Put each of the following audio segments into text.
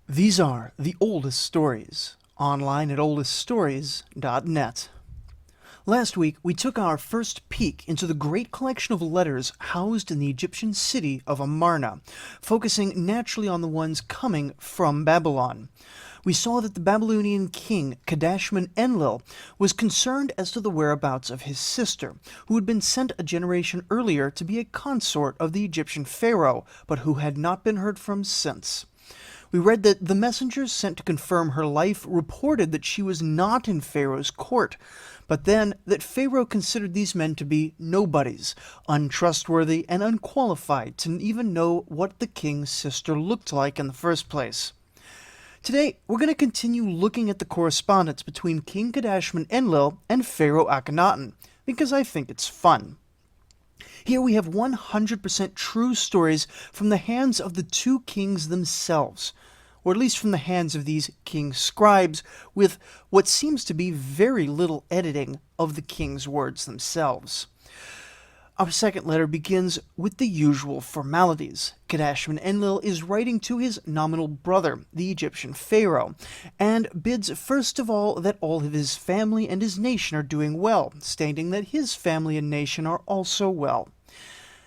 These are the oldest stories, online at oldeststories.net. Last week, we took our first peek into the great collection of letters housed in the Egyptian city of Amarna, focusing naturally on the ones coming from Babylon. We saw that the Babylonian king Kadashman-Enlil was concerned as to the whereabouts of his sister, who had been sent a generation earlier to be a consort of the Egyptian pharaoh, but who had not been heard from since. We read that the messengers sent to confirm her life reported that she was not in Pharaoh's court, but then that Pharaoh considered these men to be nobodies, untrustworthy and unqualified to even know what the king's sister looked like in the first place. Today, we're going to continue looking at the correspondence between King Kadashman-Enlil and Pharoah Akhenaten, because I think it's fun. Here we have 100% true stories from the hands of the two kings themselves, or at least from the hands of these king scribes, with what seems to be very little editing of the king's words themselves. Our second letter begins with the usual formalities. Kadashman-Enlil is writing to his nominal brother, the Egyptian pharaoh, and bids first of all that all of his family and his nation are doing well, stating that his family and nation are also well.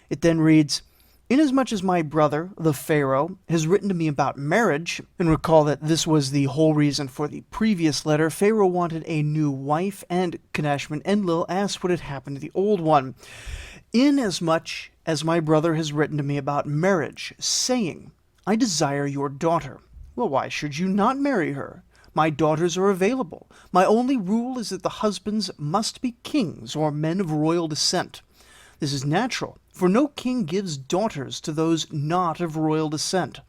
It then reads, "Inasmuch as my brother, the pharaoh, has written to me about marriage," and recall that this was the whole reason for the previous letter. Pharaoh wanted a new wife, and Kadashman-Enlil asked what had happened to the old one. "Inasmuch as my brother has written to me about marriage, saying, I desire your daughter. Well, why should you not marry her? My daughters are available. My only rule is that the husbands must be kings or men of royal descent. This is natural, for no king gives daughters to those not of royal descent.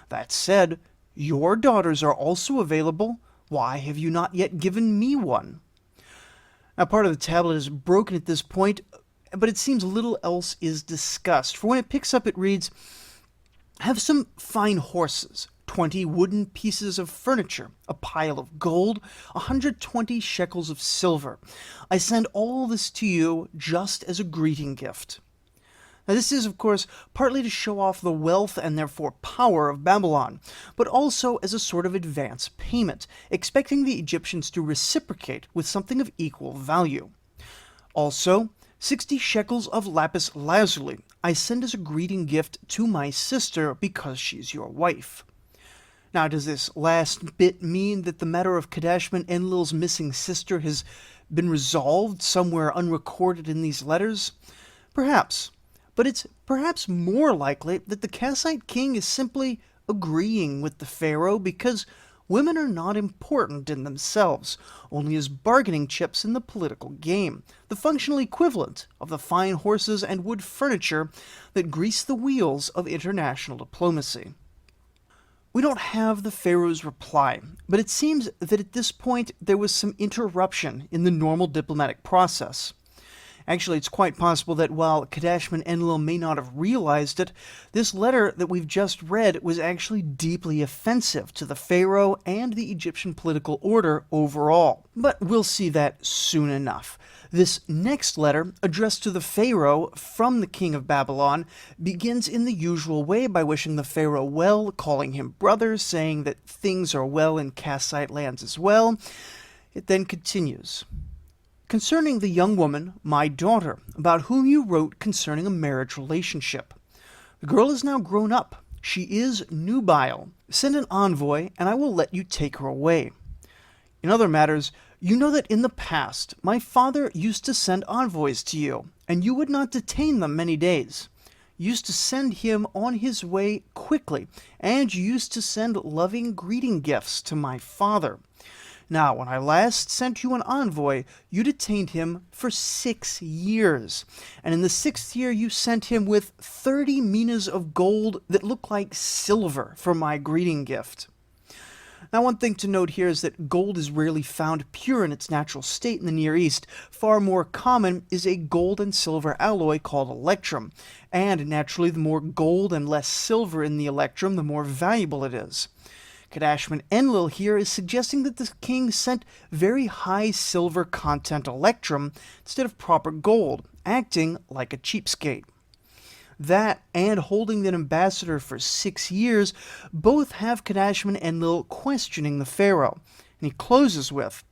That said, your daughters are also available. Why have you not yet given me one?" Now, part of the tablet is broken at this point, but it seems little else is discussed. For when it picks up, it reads, "Have some fine horses, 20 wooden pieces of furniture, a pile of gold, 120 shekels of silver. I send all this to you just as a greeting gift." Now, this is, of course, partly to show off the wealth and therefore power of Babylon, but also as a sort of advance payment, expecting the Egyptians to reciprocate with something of equal value. Also, 60 shekels of lapis lazuli I send as a greeting gift to my sister because she's your wife. Now, does this last bit mean that the matter of Kadashman-Enlil's missing sister has been resolved somewhere unrecorded in these letters? Perhaps. But it's perhaps more likely that the Kassite king is simply agreeing with the pharaoh because women are not important in themselves, only as bargaining chips in the political game, the functional equivalent of the fine horses and wood furniture that grease the wheels of international diplomacy. We don't have the pharaoh's reply, but it seems that at this point there was some interruption in the normal diplomatic process. Actually, it's quite possible that while Kadashman-Enlil may not have realized it, this letter that we've just read was actually deeply offensive to the pharaoh and the Egyptian political order overall. But we'll see that soon enough. This next letter, addressed to the pharaoh from the king of Babylon, begins in the usual way by wishing the pharaoh well, calling him brother, saying that things are well in Kassite lands as well. It then continues. "Concerning the young woman, my daughter, about whom you wrote concerning a marriage relationship. The girl is now grown up. She is nubile. Send an envoy, and I will let you take her away. In other matters, you know that in the past my father used to send envoys to you, and you would not detain them many days. You used to send him on his way quickly, and you used to send loving greeting gifts to my father. Now, when I last sent you an envoy, you detained him for 6 years, and in the 6th year you sent him with 30 minas of gold that look like silver for my greeting gift." Now, one thing to note here is that gold is rarely found pure in its natural state in the Near East. Far more common is a gold and silver alloy called electrum, and naturally the more gold and less silver in the electrum, the more valuable it is. Kadashman-Enlil here is suggesting that the king sent very high silver content electrum instead of proper gold, acting like a cheapskate. That and holding an ambassador for 6 years both have Kadashman-Enlil questioning the pharaoh. And he closes with,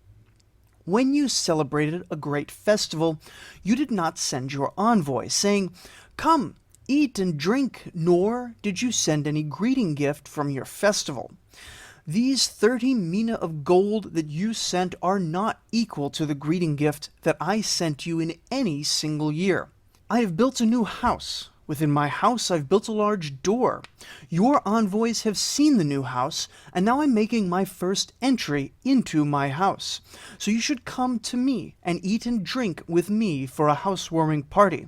"When you celebrated a great festival, you did not send your envoy, saying, 'Come, eat and drink,' nor did you send any greeting gift from your festival. These 30 mina of gold that you sent are not equal to the greeting gift that I sent you in any single year. I have built a new house. Within my house I've built a large door. Your envoys have seen the new house, and now I'm making my first entry into my house. So you should come to me and eat and drink with me for a housewarming party.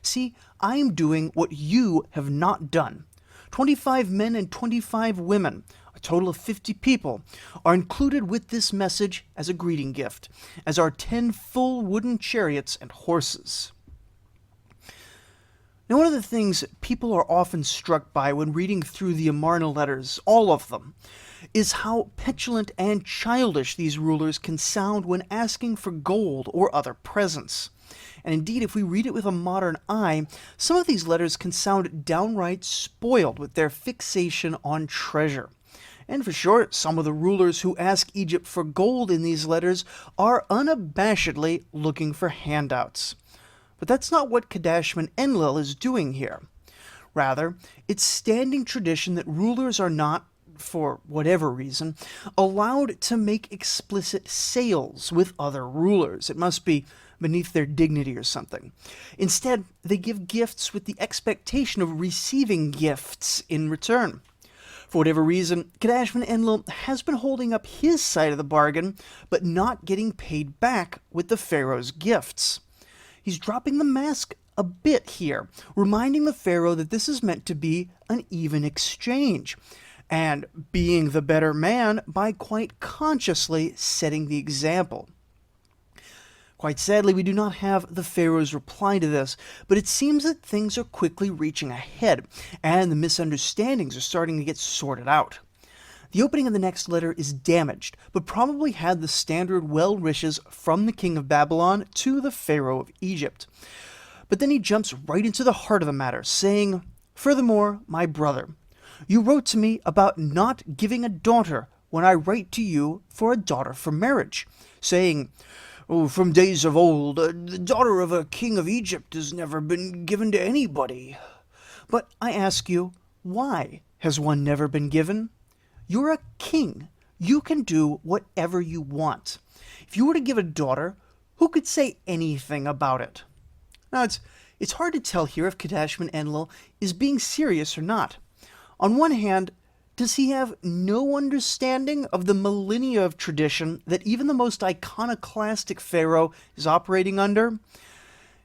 See, I am doing what you have not done. 25 men and 25 women, a total of 50 people, are included with this message as a greeting gift, as are 10 full wooden chariots and horses." Now, one of the things people are often struck by when reading through the Amarna letters, all of them, is how petulant and childish these rulers can sound when asking for gold or other presents. And indeed, if we read it with a modern eye, some of these letters can sound downright spoiled with their fixation on treasure. And for sure, some of the rulers who ask Egypt for gold in these letters are unabashedly looking for handouts. But that's not what Kadashman-Enlil is doing here. Rather, it's standing tradition that rulers are not, for whatever reason, allowed to make explicit sales with other rulers. It must be beneath their dignity or something. Instead, they give gifts with the expectation of receiving gifts in return. For whatever reason, Kadashman-Enlil has been holding up his side of the bargain, but not getting paid back with the pharaoh's gifts. He's dropping the mask a bit here, reminding the pharaoh that this is meant to be an even exchange, and being the better man by quite consciously setting the example. Quite sadly, we do not have the pharaoh's reply to this, but it seems that things are quickly reaching a head, and the misunderstandings are starting to get sorted out. The opening of the next letter is damaged, but probably had the standard well wishes from the king of Babylon to the pharaoh of Egypt. But then he jumps right into the heart of the matter, saying, "Furthermore, my brother, you wrote to me about not giving a daughter when I write to you for a daughter for marriage, saying, 'Oh, from days of old, the daughter of a king of Egypt has never been given to anybody.' But I ask you, why has one never been given? You're a king. You can do whatever you want. If you were to give a daughter, who could say anything about it?" Now, it's hard to tell here if Kadashman-Enlil is being serious or not. On one hand, does he have no understanding of the millennia of tradition that even the most iconoclastic pharaoh is operating under?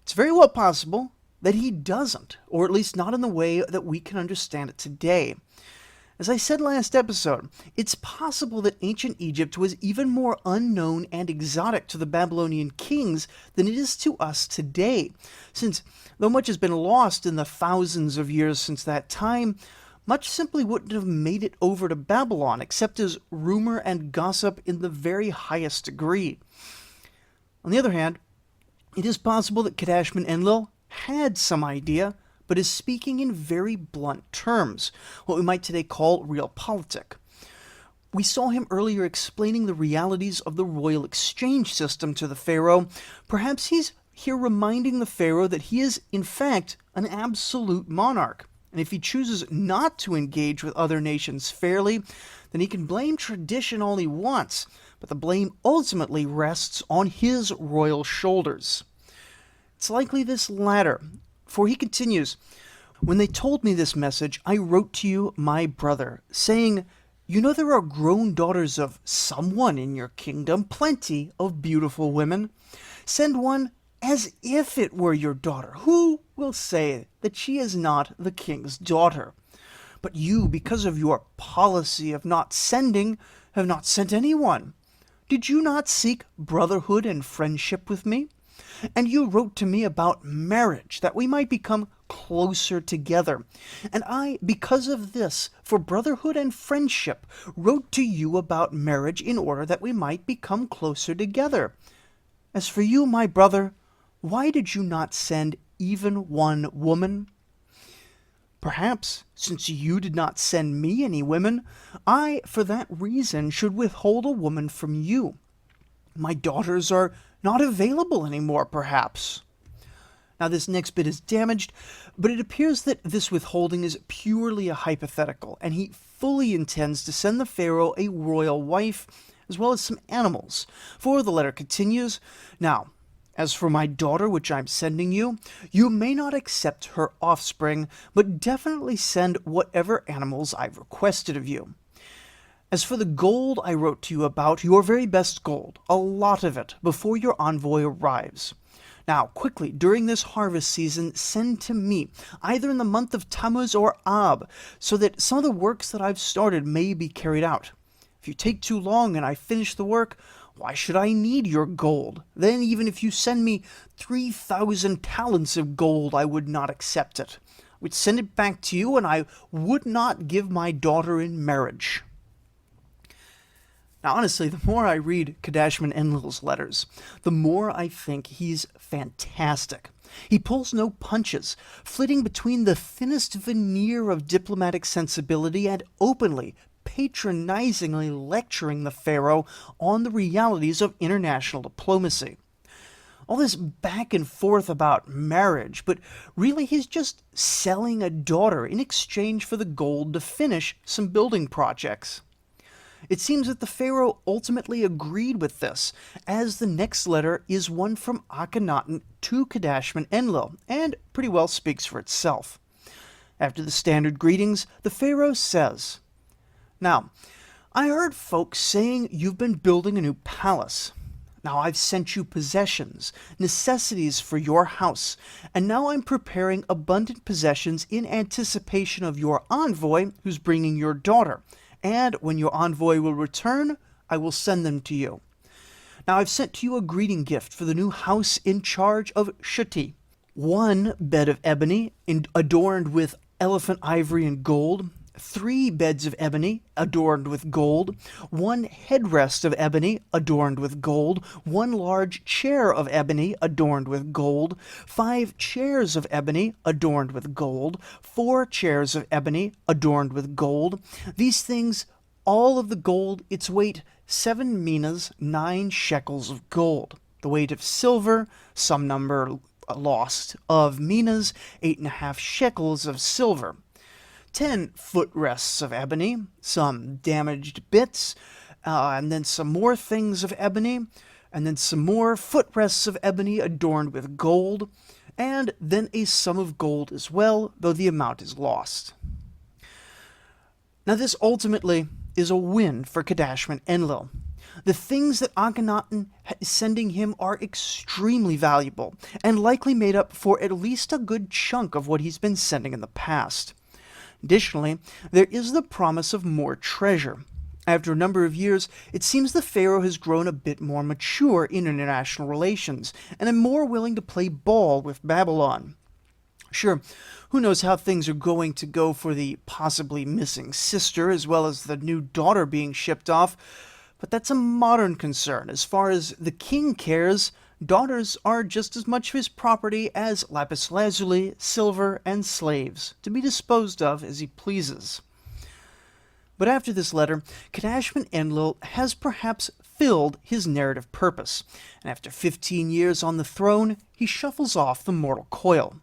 It's very well possible that he doesn't, or at least not in the way that we can understand it today. As I said last episode, it's possible that ancient Egypt was even more unknown and exotic to the Babylonian kings than it is to us today, since though much has been lost in the thousands of years since that time, much simply wouldn't have made it over to Babylon except as rumor and gossip in the very highest degree. On the other hand, it is possible that Kadashman-Enlil had some idea, but is speaking in very blunt terms, what we might today call realpolitik. We saw him earlier explaining the realities of the royal exchange system to the pharaoh. Perhaps he's here reminding the pharaoh that he is, in fact, an absolute monarch, and if he chooses not to engage with other nations fairly, then he can blame tradition all he wants, but the blame ultimately rests on his royal shoulders. It's likely this latter, for he continues, "When they told me this message, I wrote to you, my brother, saying, 'You know there are grown daughters of someone in your kingdom, plenty of beautiful women. Send one as if it were your daughter. Who will say that she is not the king's daughter? But you, because of your policy of not sending, have not sent anyone. Did you not seek brotherhood and friendship with me? And you wrote to me about marriage, that we might become closer together. And I, because of this, for brotherhood and friendship, wrote to you about marriage in order that we might become closer together. As for you, my brother, why did you not send even one woman?'" Perhaps, since you did not send me any women, I, for that reason, should withhold a woman from you. My daughters are not available anymore, perhaps. Now, this next bit is damaged, but it appears that this withholding is purely a hypothetical, and he fully intends to send the pharaoh a royal wife, as well as some animals. For the letter continues, "Now, as for my daughter which I am sending you, you may not accept her offspring, but definitely send whatever animals I've requested of you. As for the gold I wrote to you about, your very best gold, a lot of it, before your envoy arrives. Now, quickly, during this harvest season, send to me, either in the month of Tammuz or Ab, so that some of the works that I've started may be carried out. If you take too long and I finish the work, why should I need your gold? Then even if you send me 3,000 talents of gold, I would not accept it. I would send it back to you, and I would not give my daughter in marriage." Now, honestly, the more I read Kadashman-Enlil's letters, the more I think he's fantastic. He pulls no punches, flitting between the thinnest veneer of diplomatic sensibility and openly, patronizingly lecturing the pharaoh on the realities of international diplomacy. All this back and forth about marriage, but really he's just selling a daughter in exchange for the gold to finish some building projects. It seems that the pharaoh ultimately agreed with this, as the next letter is one from Akhenaten to Kadashman-Enlil, and pretty well speaks for itself. After the standard greetings, the pharaoh says, "Now, I heard folks saying you've been building a new palace. Now I've sent you possessions, necessities for your house, and now I'm preparing abundant possessions in anticipation of your envoy who's bringing your daughter, and when your envoy will return, I will send them to you. Now I've sent to you a greeting gift for the new house in charge of Shuti, 1 bed of ebony adorned with elephant ivory and gold, 3 beds of ebony adorned with gold, 1 headrest of ebony adorned with gold, 1 large chair of ebony adorned with gold, 5 chairs of ebony adorned with gold, 4 chairs of ebony adorned with gold. These things, all of the gold, its weight 7 minas, 9 shekels of gold. The weight of silver, some number lost, of minas, 8.5 shekels of silver. 10 footrests of ebony, some damaged bits, and then some more things of ebony, and then some more footrests of ebony adorned with gold, and then a sum of gold as well, though the amount is lost." Now this ultimately is a win for Kadashman-Enlil. The things that Akhenaten is sending him are extremely valuable, and likely made up for at least a good chunk of what he's been sending in the past. Additionally, there is the promise of more treasure. After a number of years, it seems the pharaoh has grown a bit more mature in international relations, and is more willing to play ball with Babylon. Sure, who knows how things are going to go for the possibly missing sister, as well as the new daughter being shipped off, but that's a modern concern. As far as the king cares, daughters are just as much his property as lapis lazuli, silver, and slaves, to be disposed of as he pleases. But after this letter, Kadashman-Enlil has perhaps filled his narrative purpose, and after 15 years on the throne, he shuffles off the mortal coil.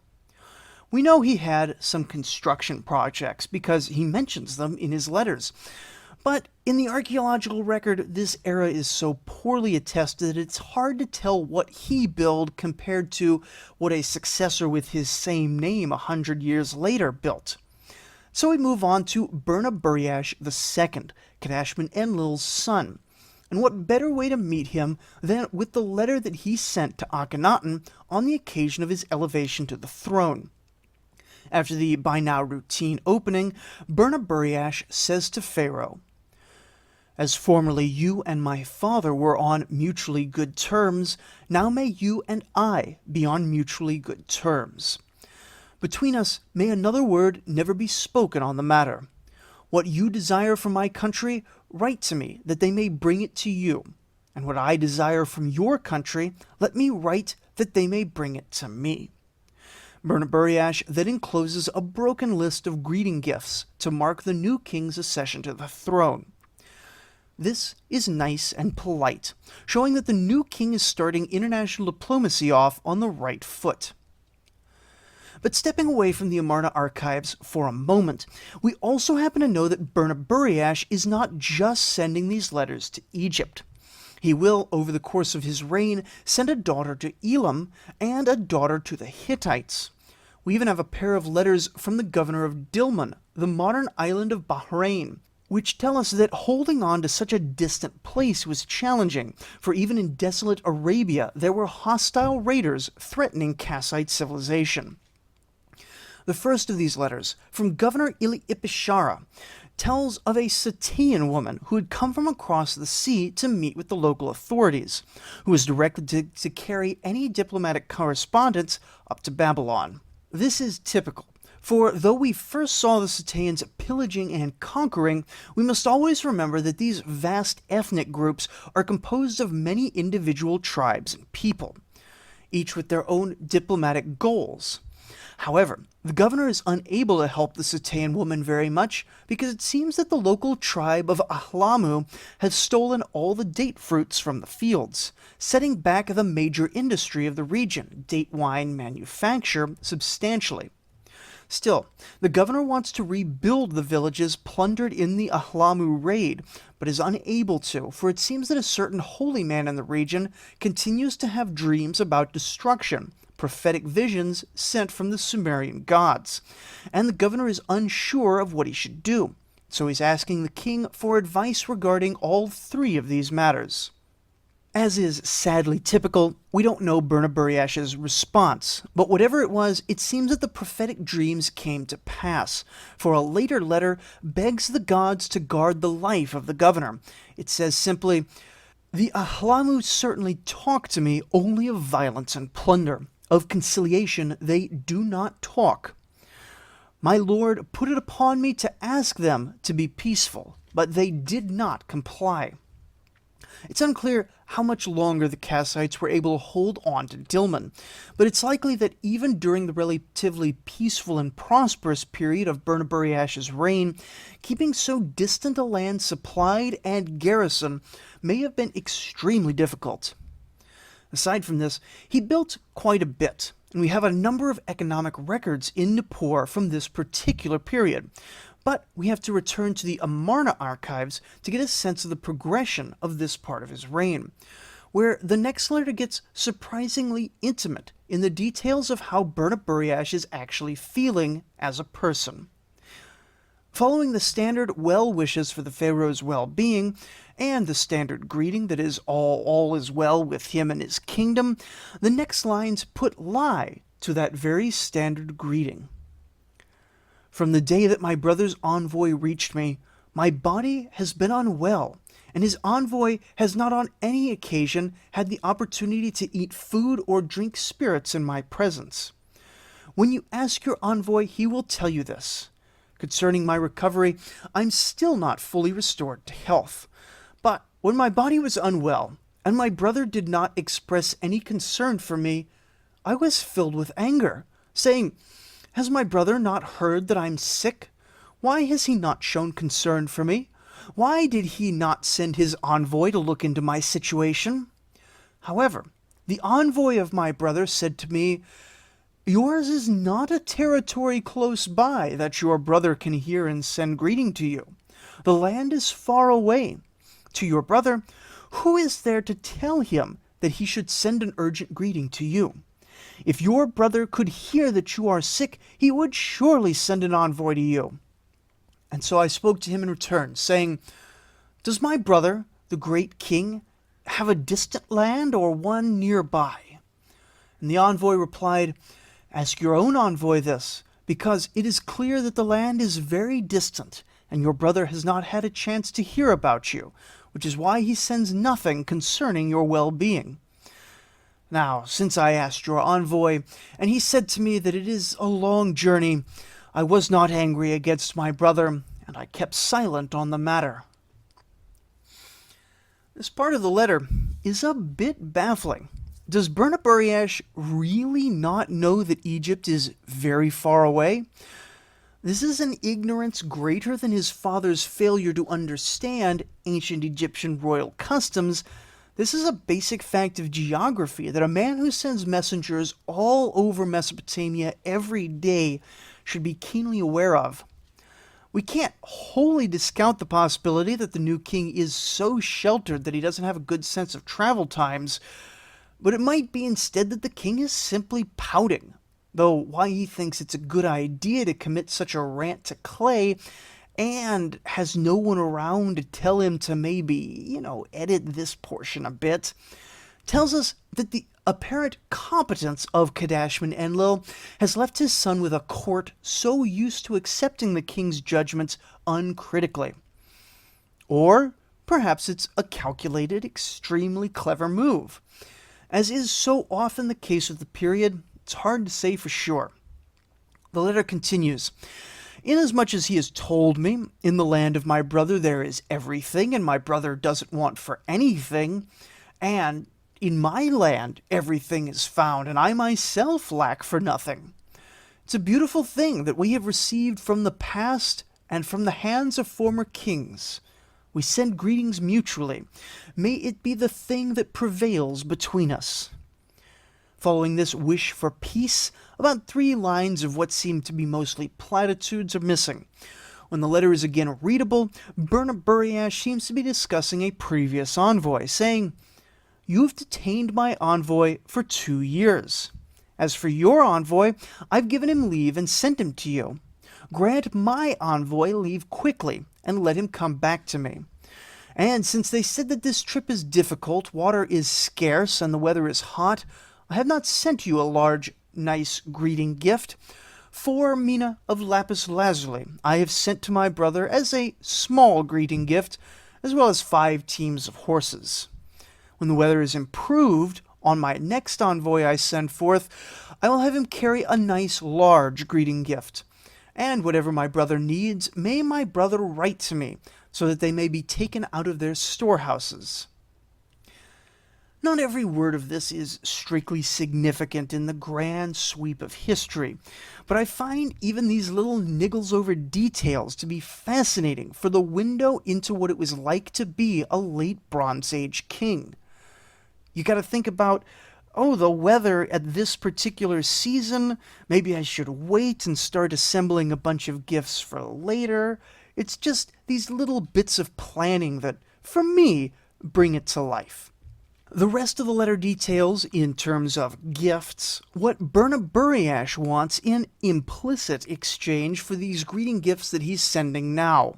We know he had some construction projects because he mentions them in his letters. But in the archaeological record, this era is so poorly attested that it's hard to tell what he built compared to what a successor with his same name 100 years later built. So we move on to Burna-Buriash II, Kadashman-Enlil's son. And what better way to meet him than with the letter that he sent to Akhenaten on the occasion of his elevation to the throne. After the by now routine opening, Burna-Buriash says to Pharaoh, "As formerly you and my father were on mutually good terms, now may you and I be on mutually good terms. Between us may another word never be spoken on the matter. What you desire from my country, write to me, that they may bring it to you. And what I desire from your country, let me write that they may bring it to me." Burna-Buriash then encloses a broken list of greeting gifts to mark the new king's accession to the throne. This is nice and polite, showing that the new king is starting international diplomacy off on the right foot. But stepping away from the Amarna archives for a moment, we also happen to know that Burna-Buriash is not just sending these letters to Egypt. He will, over the course of his reign, send a daughter to Elam and a daughter to the Hittites. We even have a pair of letters from the governor of Dilmun, the modern island of Bahrain, which tell us that holding on to such a distant place was challenging, for even in desolate Arabia there were hostile raiders threatening Kassite civilization. The first of these letters, from Governor Ili-Ipishara, tells of a Scythian woman who had come from across the sea to meet with the local authorities, who was directed to carry any diplomatic correspondence up to Babylon. This is typical, for though we first saw the Scythians pillaging and conquering, we must always remember that these vast ethnic groups are composed of many individual tribes and people, each with their own diplomatic goals. However, the governor is unable to help the Scythian woman very much because it seems that the local tribe of Ahlamu has stolen all the date fruits from the fields, setting back the major industry of the region, date wine manufacture, substantially. Still, the governor wants to rebuild the villages plundered in the Ahlamu raid, but is unable to, for it seems that a certain holy man in the region continues to have dreams about destruction, prophetic visions sent from the Sumerian gods, and the governor is unsure of what he should do, so he's asking the king for advice regarding all three of these matters. As is sadly typical, we don't know Burna-Buriash's response, but whatever it was, it seems that the prophetic dreams came to pass, for a later letter begs the gods to guard the life of the governor. It says simply, "The Ahlamu certainly talk to me only of violence and plunder. Of conciliation they do not talk. My lord put it upon me to ask them to be peaceful, but they did not comply." It's unclear how much longer the Kassites were able to hold on to Dilmun, but it's likely that even during the relatively peaceful and prosperous period of Burna-Buriash's reign, keeping so distant a land supplied and garrisoned may have been extremely difficult. Aside from this, he built quite a bit, and we have a number of economic records in Nippur from this particular period. But we have to return to the Amarna archives to get a sense of the progression of this part of his reign, where the next letter gets surprisingly intimate in the details of how Burna-Buriash is actually feeling as a person. Following the standard well wishes for the pharaoh's well-being, and the standard greeting that is all is well with him and his kingdom, the next lines put lie to that very standard greeting. "From the day that my brother's envoy reached me, my body has been unwell, and his envoy has not on any occasion had the opportunity to eat food or drink spirits in my presence. When you ask your envoy, he will tell you this. Concerning my recovery, I'm still not fully restored to health. But when my body was unwell, and my brother did not express any concern for me, I was filled with anger, saying, 'Has my brother not heard that I'm sick? Why has he not shown concern for me? Why did he not send his envoy to look into my situation?' However, the envoy of my brother said to me, 'Yours is not a territory close by that your brother can hear and send greeting to you. The land is far away. To your brother, who is there to tell him that he should send an urgent greeting to you? If your brother could hear that you are sick, he would surely send an envoy to you.' And so I spoke to him in return, saying, 'Does my brother, the great king, have a distant land or one nearby?' And the envoy replied, 'Ask your own envoy this, because it is clear that the land is very distant, and your brother has not had a chance to hear about you, which is why he sends nothing concerning your well-being. Now, since I asked your envoy, and he said to me that it is a long journey, I was not angry against my brother, and I kept silent on the matter.'" This part of the letter is a bit baffling. Does Burna-Buriash really not know that Egypt is very far away? This is an ignorance greater than his father's failure to understand ancient Egyptian royal customs. This is a basic fact of geography that a man who sends messengers all over Mesopotamia every day should be keenly aware of. We can't wholly discount the possibility that the new king is so sheltered that he doesn't have a good sense of travel times, but it might be instead that the king is simply pouting, though why he thinks it's a good idea to commit such a rant to Clay and has no one around to tell him to maybe, edit this portion a bit, tells us that the apparent competence of Kadashman-Enlil has left his son with a court so used to accepting the king's judgments uncritically. Or perhaps it's a calculated, extremely clever move. As is so often the case with the period, it's hard to say for sure. The letter continues. Inasmuch as he has told me, in the land of my brother there is everything, and my brother doesn't want for anything, and in my land everything is found, and I myself lack for nothing. It's a beautiful thing that we have received from the past and from the hands of former kings. We send greetings mutually. May it be the thing that prevails between us. Following this wish for peace, about 3 lines of what seem to be mostly platitudes are missing. When the letter is again readable, Burna-Buriash seems to be discussing a previous envoy, saying, "You have detained my envoy for 2 years. As for your envoy, I've given him leave and sent him to you. Grant my envoy leave quickly, and let him come back to me. And since they said that this trip is difficult, water is scarce, and the weather is hot, I have not sent you a large, nice greeting gift. 4 mina of lapis lazuli I have sent to my brother as a small greeting gift, as well as 5 teams of horses. When the weather is improved, on my next envoy I send forth, I will have him carry a nice large greeting gift. And whatever my brother needs, may my brother write to me, so that they may be taken out of their storehouses." Not every word of this is strictly significant in the grand sweep of history, but I find even these little niggles over details to be fascinating for the window into what it was like to be a late Bronze Age king. You gotta think about, the weather at this particular season, maybe I should wait and start assembling a bunch of gifts for later. It's just these little bits of planning that, for me, bring it to life. The rest of the letter details, in terms of gifts, what Burna-Buriash wants in implicit exchange for these greeting gifts that he's sending now.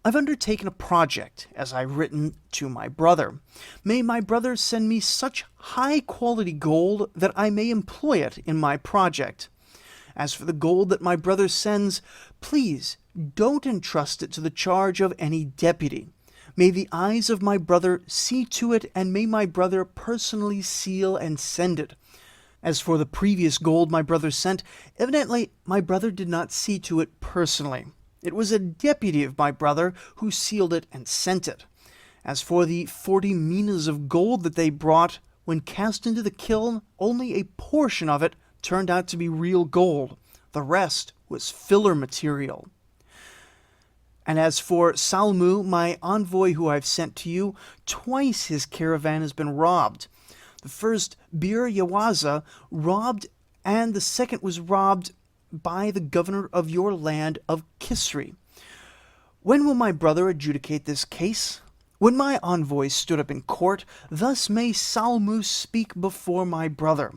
I've undertaken a project, as I've written to my brother. May my brother send me such high-quality gold that I may employ it in my project. As for the gold that my brother sends, please don't entrust it to the charge of any deputy. May the eyes of my brother see to it, and may my brother personally seal and send it. As for the previous gold my brother sent, evidently my brother did not see to it personally. It was a deputy of my brother who sealed it and sent it. As for the 40 minas of gold that they brought, when cast into the kiln, only a portion of it turned out to be real gold. The rest was filler material. And as for Salmu, my envoy who I've sent to you, twice his caravan has been robbed. The first, Bir Yawaza, robbed, and the second was robbed by the governor of your land of Kisri. When will my brother adjudicate this case? When my envoy stood up in court, thus may Salmu speak before my brother.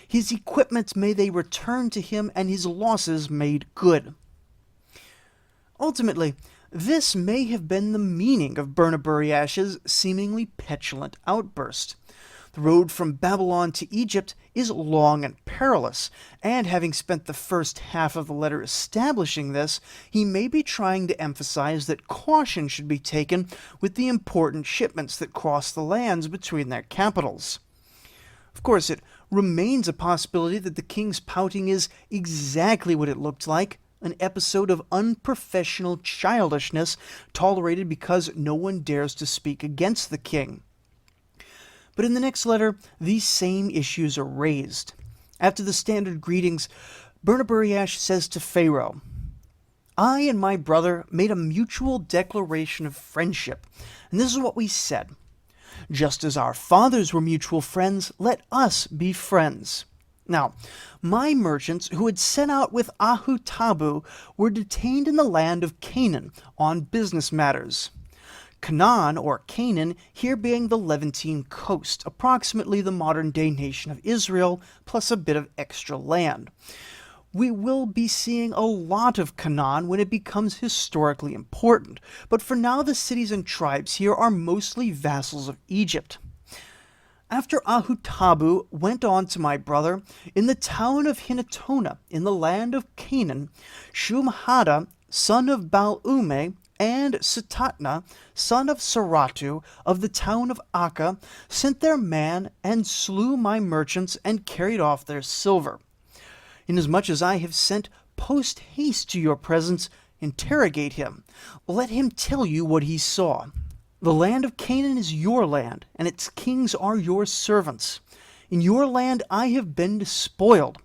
His equipment may they return to him, and his losses made good. Ultimately, this may have been the meaning of Burna-Buriash's seemingly petulant outburst. The road from Babylon to Egypt is long and perilous, and having spent the first half of the letter establishing this, he may be trying to emphasize that caution should be taken with the important shipments that cross the lands between their capitals. Of course, it remains a possibility that the king's pouting is exactly what it looked like, an episode of unprofessional childishness tolerated because no one dares to speak against the king. But in the next letter, these same issues are raised. After the standard greetings, Burna-Buriash says to Pharaoh, "I and my brother made a mutual declaration of friendship, and this is what we said. Just as our fathers were mutual friends, let us be friends." Now, my merchants who had set out with Ahutabu were detained in the land of Canaan on business matters. Canaan, or Canaan, here being the Levantine coast, approximately the modern-day nation of Israel, plus a bit of extra land. We will be seeing a lot of Canaan when it becomes historically important, but for now the cities and tribes here are mostly vassals of Egypt. After Ahutabu went on to my brother, in the town of Hinatona, in the land of Canaan, Shumhada, son of Baal-ume, and Satatna, son of Saratu, of the town of Akka, sent their man and slew my merchants and carried off their silver. Inasmuch as I have sent post-haste to your presence, interrogate him. Let him tell you what he saw. The land of Canaan is your land, and its kings are your servants. In your land I have been despoiled.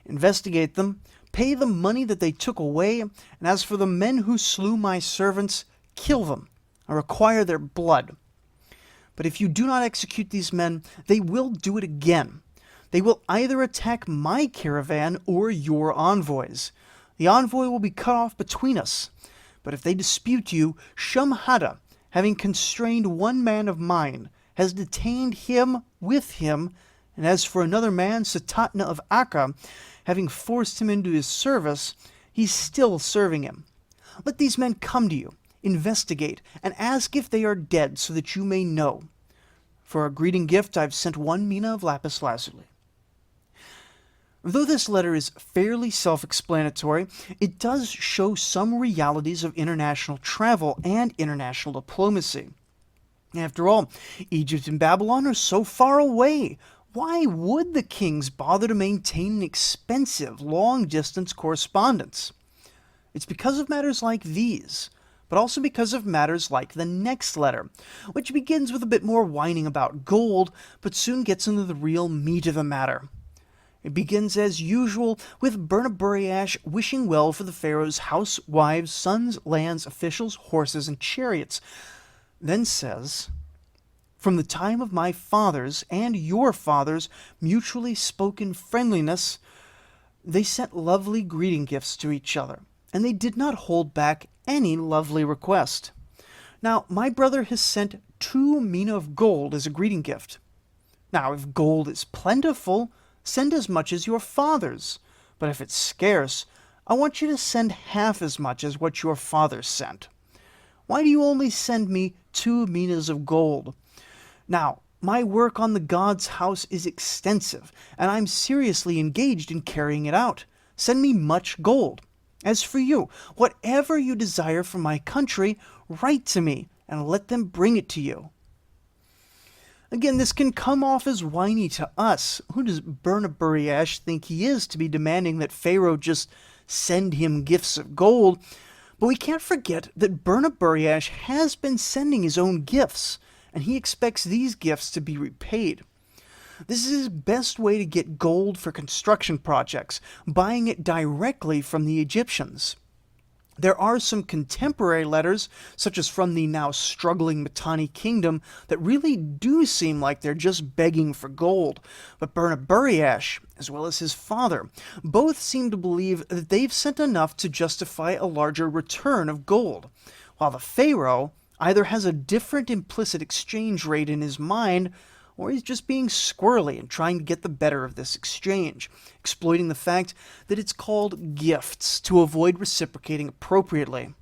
Investigate them, pay the money that they took away, and as for the men who slew my servants, kill them, and require their blood. But if you do not execute these men, they will do it again. They will either attack my caravan or your envoys. The envoy will be cut off between us. But if they dispute you, Shumhada, having constrained one man of mine, has detained him with him, and as for another man, Satatna of Akka, having forced him into his service, he's still serving him. Let these men come to you, investigate, and ask if they are dead, so that you may know. For a greeting gift I've sent 1 mina of lapis lazuli. Though this letter is fairly self-explanatory, it does show some realities of international travel and international diplomacy. After all, Egypt and Babylon are so far away. Why would the kings bother to maintain an expensive, long-distance correspondence? It's because of matters like these, but also because of matters like the next letter, which begins with a bit more whining about gold, but soon gets into the real meat of the matter. It begins as usual with Burna-Buriash wishing well for the pharaoh's house, wives, sons, lands, officials, horses, and chariots. Then says, "From the time of my fathers and your fathers' mutually spoken friendliness, they sent lovely greeting gifts to each other, and they did not hold back any lovely request. Now my brother has sent 2 mina of gold as a greeting gift. Now if gold is plentiful, send as much as your fathers, but if it's scarce, I want you to send half as much as what your fathers sent. Why do you only send me 2 minas of gold? Now, my work on the god's house is extensive, and I'm seriously engaged in carrying it out. Send me much gold. As for you, whatever you desire from my country, write to me, and let them bring it to you." Again, this can come off as whiny to us. Who does Burna-Buriash think he is to be demanding that Pharaoh just send him gifts of gold? But we can't forget that Burna-Buriash has been sending his own gifts, and he expects these gifts to be repaid. This is his best way to get gold for construction projects, buying it directly from the Egyptians. There are some contemporary letters, such as from the now struggling Mitanni kingdom, that really do seem like they're just begging for gold. But Burna-Buriash, as well as his father, both seem to believe that they've sent enough to justify a larger return of gold, while the pharaoh either has a different implicit exchange rate in his mind, or he's just being squirrely and trying to get the better of this exchange, exploiting the fact that it's called gifts to avoid reciprocating appropriately.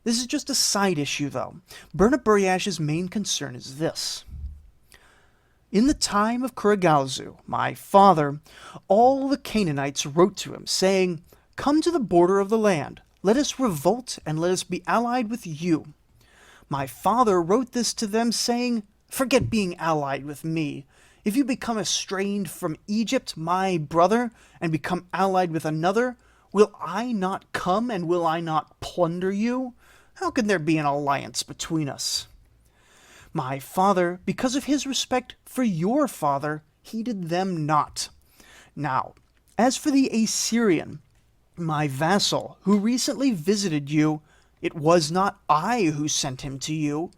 This is just a side issue, though. Burna-Buriash's main concern is this. In the time of Kurigalzu, my father, all the Canaanites wrote to him, saying, "Come to the border of the land, let us revolt, and let us be allied with you." My father wrote this to them, saying, "Forget being allied with me. If you become estranged from Egypt, my brother, and become allied with another, will I not come and will I not plunder you? How can there be an alliance between us?" My father, because of his respect for your father, heeded them not. Now, as for the Assyrian, my vassal, who recently visited you, it was not I who sent him to you.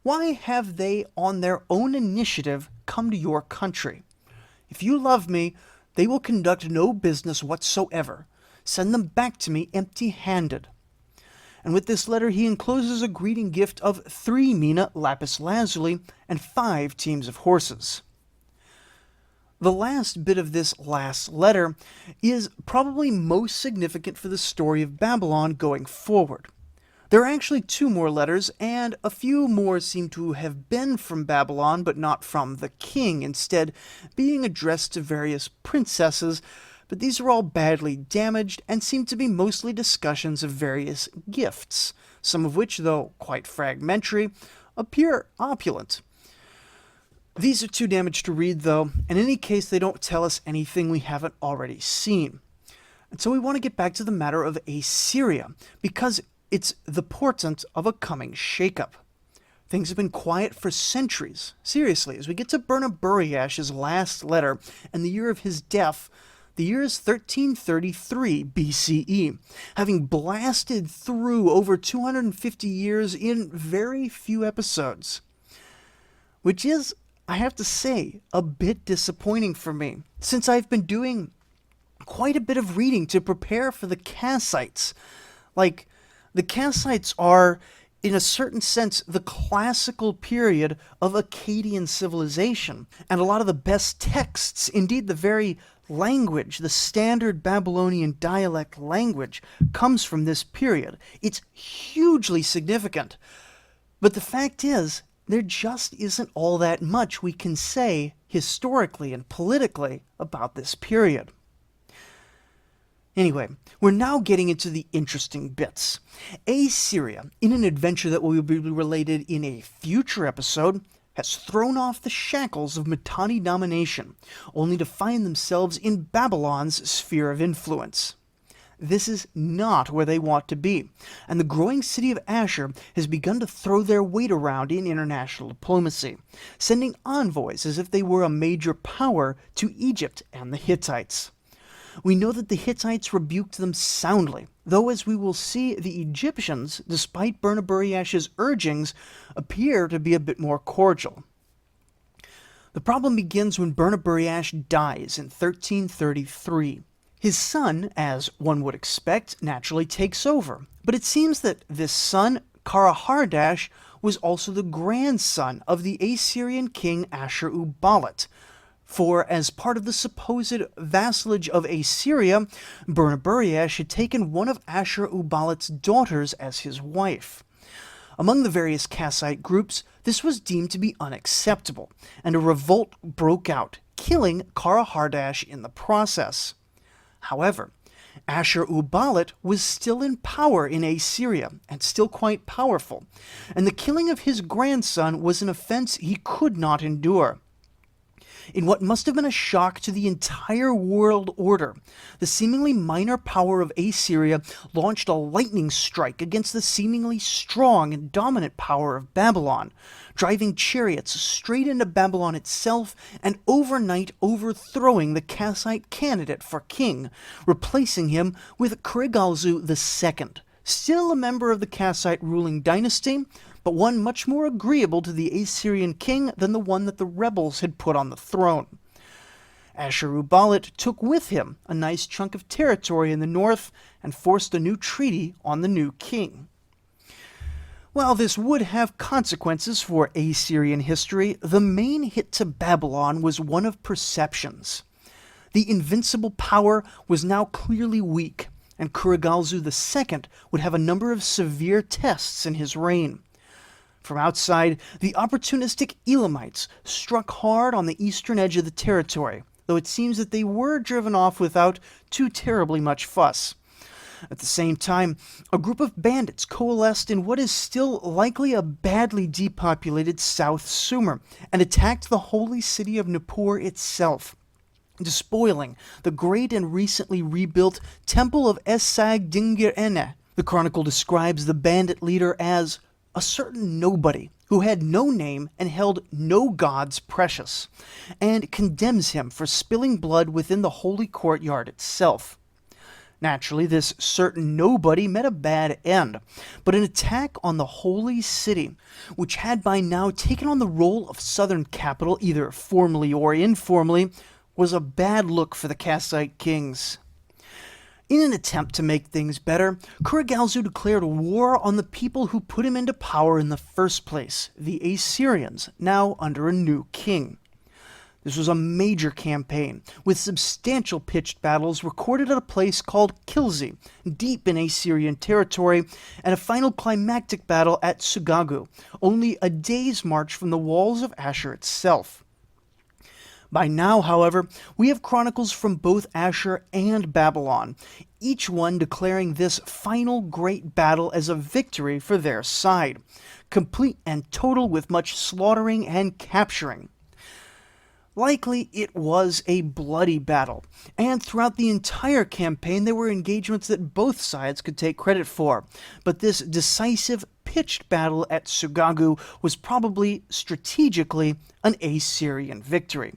Why have they on their own initiative come to your country? If you love me, they will conduct no business whatsoever. Send them back to me empty-handed. And with this letter he encloses a greeting gift of 3 mina lapis lazuli and 5 teams of horses. The last bit of this last letter is probably most significant for the story of Babylon going forward. There are actually 2 more letters, and a few more seem to have been from Babylon, but not from the king, instead being addressed to various princesses, but these are all badly damaged and seem to be mostly discussions of various gifts, some of which, though quite fragmentary, appear opulent. These are too damaged to read, though. In any case, they don't tell us anything we haven't already seen. And so we want to get back to the matter of Assyria, because it's the portent of a coming shakeup. Things have been quiet for centuries. Seriously, as we get to Burna-Buriash's last letter and the year of his death, the year is 1333 BCE, having blasted through over 250 years in very few episodes. Which is, I have to say, a bit disappointing for me, since I've been doing quite a bit of reading to prepare for the Kassites. The Kassites are, in a certain sense, the classical period of Akkadian civilization, and a lot of the best texts, indeed the very language, the standard Babylonian dialect language, comes from this period. It's hugely significant. But the fact is, there just isn't all that much we can say historically and politically about this period. Anyway, we're now getting into the interesting bits. Assyria, in an adventure that will be related in a future episode, has thrown off the shackles of Mitanni domination, only to find themselves in Babylon's sphere of influence. This is not where they want to be, and the growing city of Ashur has begun to throw their weight around in international diplomacy, sending envoys as if they were a major power to Egypt and the Hittites. We know that the Hittites rebuked them soundly, though as we will see, the Egyptians, despite Burna-Buriash's urgings, appear to be a bit more cordial. The problem begins when Burna-Buriash dies in 1333. His son, as one would expect, naturally takes over, but it seems that this son, Kara-Hardash, was also the grandson of the Assyrian king Ashur-uballit. For as part of the supposed vassalage of Assyria, Burna-Buriash had taken one of Ashur-uballit's daughters as his wife. Among the various Kassite groups, this was deemed to be unacceptable, and a revolt broke out, killing Kara-Hardash in the process. However, Ashur-uballit was still in power in Assyria, and still quite powerful, and the killing of his grandson was an offense he could not endure. In what must have been a shock to the entire world order, the seemingly minor power of Assyria launched a lightning strike against the seemingly strong and dominant power of Babylon, driving chariots straight into Babylon itself and overnight overthrowing the Kassite candidate for king, replacing him with Kurigalzu II, still a member of the Kassite ruling dynasty, but one much more agreeable to the Assyrian king than the one that the rebels had put on the throne. Ashur-uballit took with him a nice chunk of territory in the north and forced a new treaty on the new king. While this would have consequences for Assyrian history, the main hit to Babylon was one of perceptions. The invincible power was now clearly weak, and Kurigalzu II would have a number of severe tests in his reign. From outside, the opportunistic Elamites struck hard on the eastern edge of the territory, though it seems that they were driven off without too terribly much fuss. At the same time, a group of bandits coalesced in what is still likely a badly depopulated South Sumer and attacked the holy city of Nippur itself, despoiling the great and recently rebuilt Temple of Esag-Dingir-Ene. The chronicle describes the bandit leader as a certain nobody who had no name and held no gods precious, and condemns him for spilling blood within the holy courtyard itself. Naturally, this certain nobody met a bad end, but an attack on the holy city, which had by now taken on the role of southern capital either formally or informally, was a bad look for the Kassite kings. In an attempt to make things better, Kurigalzu declared war on the people who put him into power in the first place, the Assyrians, now under a new king. This was a major campaign, with substantial pitched battles recorded at a place called Kilzi, deep in Assyrian territory, and a final climactic battle at Sugagu, only a day's march from the walls of Ashur itself. By now, however, we have chronicles from both Ashur and Babylon, each one declaring this final great battle as a victory for their side, complete and total with much slaughtering and capturing. Likely it was a bloody battle, and throughout the entire campaign there were engagements that both sides could take credit for, but this decisive, pitched battle at Sugagu was probably, strategically, an Assyrian victory.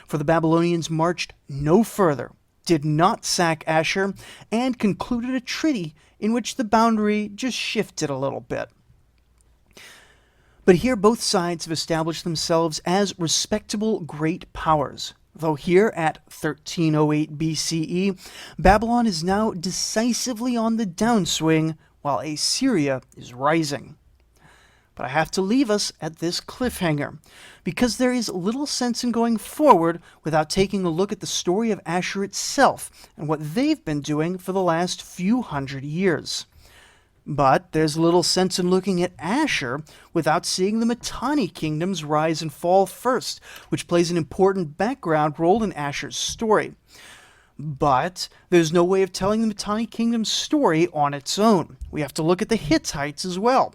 For the Babylonians marched no further, did not sack Ashur, and concluded a treaty in which the boundary just shifted a little bit. But here both sides have established themselves as respectable great powers, though here at 1308 BCE, Babylon is now decisively on the downswing, while Assyria is rising. But I have to leave us at this cliffhanger, because there is little sense in going forward without taking a look at the story of Ashur itself and what they've been doing for the last few hundred years. But there's little sense in looking at Ashur without seeing the Mitanni kingdoms rise and fall first, which plays an important background role in Ashur's story. But there's no way of telling the Mitanni kingdom's story on its own. We have to look at the Hittites as well.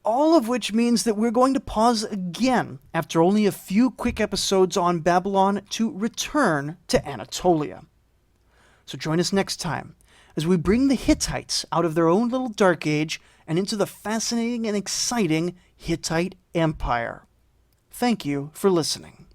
All of which means that we're going to pause again after only a few quick episodes on Babylon to return to Anatolia. So join us next time as we bring the Hittites out of their own little dark age and into the fascinating and exciting Hittite Empire. Thank you for listening.